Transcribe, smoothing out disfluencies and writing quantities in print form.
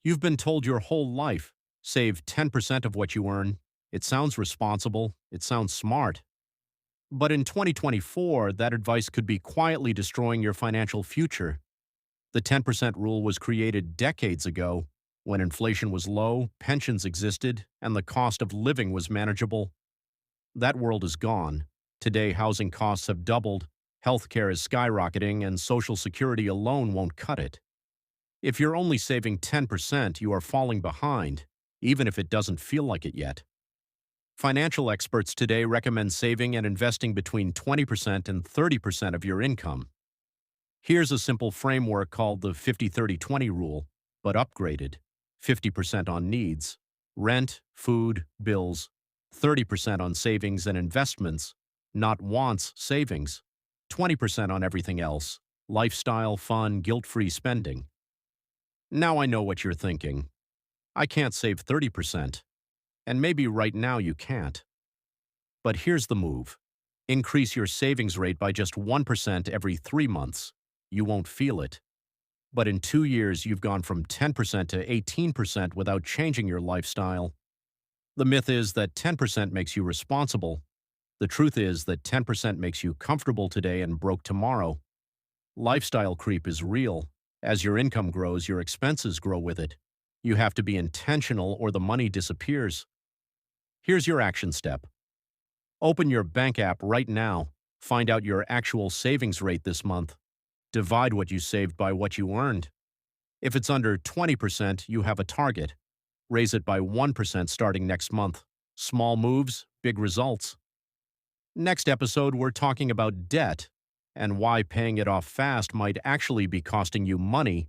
You've been told your whole life, save 10% of what you earn. It sounds responsible, it sounds smart. But in 2024, that advice could be quietly destroying your financial future. The 10% rule was created decades ago when inflation was low, pensions existed, and the cost of living was manageable. That world is gone. Today, housing costs have doubled, healthcare is skyrocketing, and Social Security alone won't cut it. If you're only saving 10%, you are falling behind, even if it doesn't feel like it yet. Financial experts today recommend saving and investing between 20% and 30% of your income. Here's a simple framework called the 50-30-20 rule, but upgraded. 50% on needs, rent, food, bills, 30% on savings and investments, not wants, savings, 20% on everything else, lifestyle, fun, guilt-free spending. Now I know what you're thinking. I can't save 30%. And maybe right now you can't. But here's the move. Increase your savings rate by just 1% every 3 months. You won't feel it. But in 2 years, you've gone from 10% to 18% without changing your lifestyle. The myth is that 10% makes you responsible. The truth is that 10% makes you comfortable today and broke tomorrow. Lifestyle creep is real. As your income grows, your expenses grow with it. You have to be intentional or the money disappears. Here's your action step. Open your bank app right now. Find out your actual savings rate this month. Divide what you saved by what you earned. If it's under 20%, you have a target. Raise it by 1% starting next month. Small moves, big results. Next episode, we're talking about debt and why paying it off fast might actually be costing you money